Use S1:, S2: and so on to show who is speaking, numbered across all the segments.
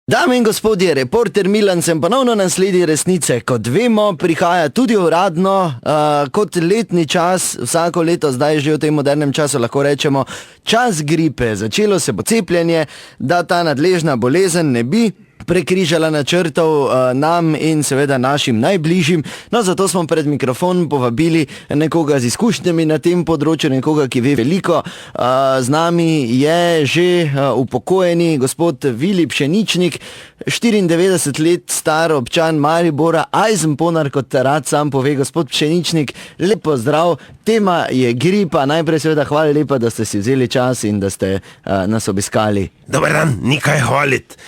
S1: Dame in gospodje, reporter Milan sem ponovno na sledi resnice. Kot vemo, prihaja tudi uradno kot letni čas, vsako leto, zdaj že v tem modernem času lahko rečemo, čas gripe. Začelo se bo cepljenje, da ta nadležna bolezen ne bi prekrižala načrtov nam in seveda našim najbližjim. No, zato smo pred mikrofon povabili nekoga z izkušnjami na tem področju, nekoga, ki ve veliko. Z nami je že upokojeni gospod Vili Pšeničnik, 94 let star občan Maribora, Eisenponar, kot rad sam pove. Gospod Pšeničnik, lep pozdrav. Tema je gripa. Najprej seveda hvala lepa, da ste si vzeli čas in da ste nas obiskali.
S2: Dobar dan, ni kaj hvalit.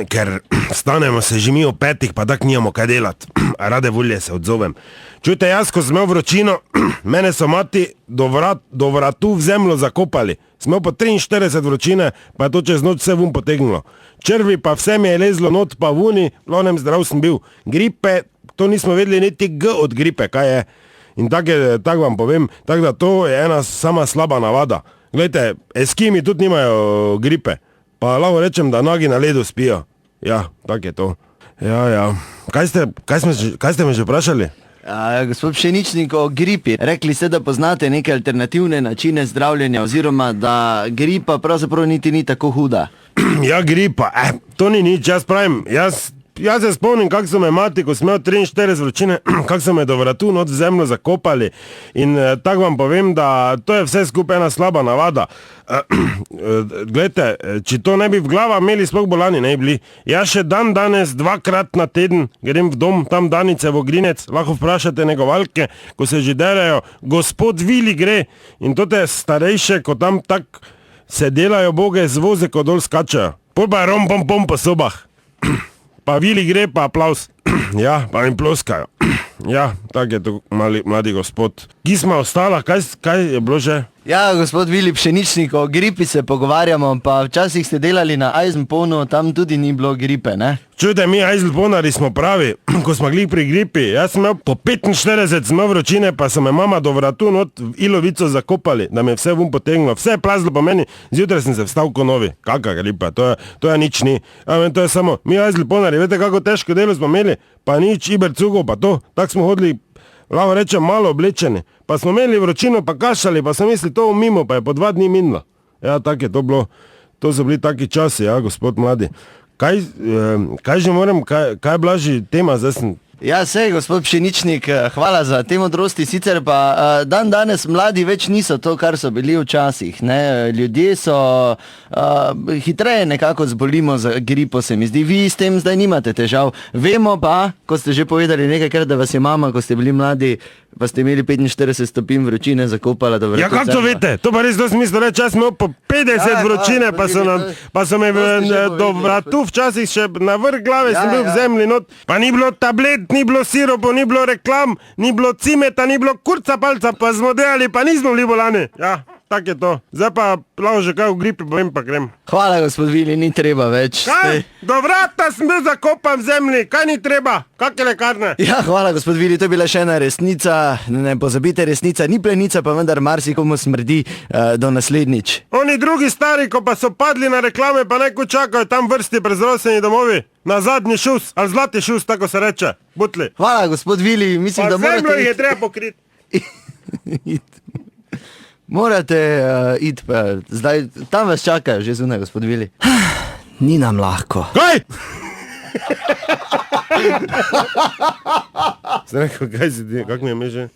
S2: Ker stanemo se že mi o 5, pa tak nijamo kaj delat. A rade volje se odzovem. Čujte, jaz, ko sem imel vročino, mene so mati do vratu v zemljo zakopali. Smo po 43 vročine, pa je to čez noč vse vun potegnilo. Črvi pa vse mi je lezlo not, pa vuni, lovnem zdrav sem bil. Gripe, to nismo vedeli niti G od gripe, kaj je. In tak vam povem, tak da to je ena sama slaba navada. Glejte, Eskimi tudi nimajo gripe. Pa lahko rečem, da nogi na ledu spijo. Ja, tak je to. Ja. Kaj ste me že vprašali?
S1: Gospod Pšeničnik, o gripi. Rekli ste, da poznate neke alternativne načine zdravljenja oziroma da gripa pravzaprav niti ni tako huda.
S2: Ja, gripa, to ni nič, jaz pravim. Jaz se spomnim, kako so me mati, ko sem imel 43 vročine, kako so me do vratu not v zemljo zakopali. In tako vam povem, da to je vse skupaj ena slaba navada. Glejte, če to ne bi v glava imeli, sploh bolani ne bi bili. Jaz še danes 2-krat na teden grem v dom, tam Danice v Ogrinec, lahko vprašate negovalke, ko se že derajo, gospod Vili gre. In to te starejše, ko tam tak se delajo boge z voze, ko dol skačajo. Pol pa je rom-pom-pom po sobah. Pa Vili gre, pa aplaus. Ja, pa mi ploskajo. Ja, tak je to mladi gospod. Ki smo ostala, kaj je bilo že?
S1: Ja, gospod Vili Pšeničnik, o gripi se pogovarjamo, pa včasih ste delali na Eisenponu, tam tudi ni bilo gripe, ne?
S2: Čujte, mi Eisenponari smo pravi, ko smo gli pri gripi. Jaz sem imel po 45 smo vročine, pa so me mama do vratu not v ilovico zakopali, da me vse vun potegnilo. Vse je plazlo po meni, zjutraj sem se vstal ko novi. Kaka gripa, to je nič ni. To je samo, mi Eisenponari, veste kako težko delo smo imeli, pa nič ibercugov, pa to, tak smo hodili, lahko rečem, malo oblečeni. Pa smo imeli vročino, pa kašali, pa sem mislil to mimo, pa je po 2 dni minilo. Ja, tak je to bilo. To so bili taki časi, ja, gospod mladi. Kaj že moram, kaj je bila že tema, zdaj sem...
S1: Ja, sej, gospod Pšeničnik, hvala za te modrosti, sicer pa danes mladi več niso to, kar so bili včasih, ne, ljudje so hitreje nekako zbolimo za gripo, se mi zdi, vi s tem zdaj nimate težav, vemo pa, ko ste že povedali nekajkrat, da vas je mama, ko ste bili mladi, pa ste imeli 45 stopinj vročine, zakopala do vratu.
S2: Ja, kako to veste? To pa res dosti mislo reči, jaz sem imel po 50 vročine, pa so me do vratu včasih še na vrh glave, sem bil v zemlji not, pa ni bilo tablet, ni bilo siropo, ni bilo reklam, ni bilo cimeta, ni bilo kurca palca, pa smo delali, pa nismo bili bolani. Ja, tak je to. Zdaj pa lahko že kaj v gripi, povem pa grem.
S1: Hvala, gospod Vili, ni treba več.
S2: Kaj? Do vrata sem bil zakopan v zemlji, kaj ni treba? Kakve lekarne?
S1: Ja, hvala, gospod Vili, to je bila še ena resnica, ne pozabite, resnica ni plenica, pa vendar marsikomu smrdi do naslednjič.
S2: Oni drugi stari, ko pa so padli na reklame, pa neko čakajo tam vrsti pred zdravstveni domovi. Na zadnji šus, ali zlati šus, tako se reče. Butli.
S1: Hvala, gospod Vili, mislim, da morate...
S2: Pa zemljo je treba pokriti.
S1: Morate iti, zdaj, tam vas čakajo, že zunaj, gospod Vili. Ni nam lahko.
S2: Kaj? Sem rekel, kaj si ti, kak mi je meže?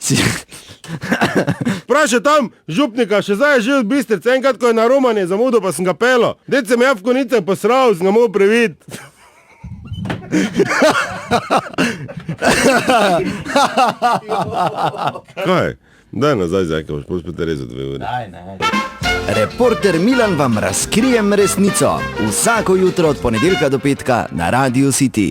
S2: Vprašaj tam, župnika, še zdaj je živ od Bistrice, enkrat, ko je na Romanje zamudil, pa sem ga pelo. Dec sem ja v konice posral, sem ga mogel previt. Kaj? Daj nazaj, zajka, boš spet rezal 2 ure.
S1: Reporter Milan vam razkrijem resnico. Vsako jutro od ponedeljka do petka na Radiu City.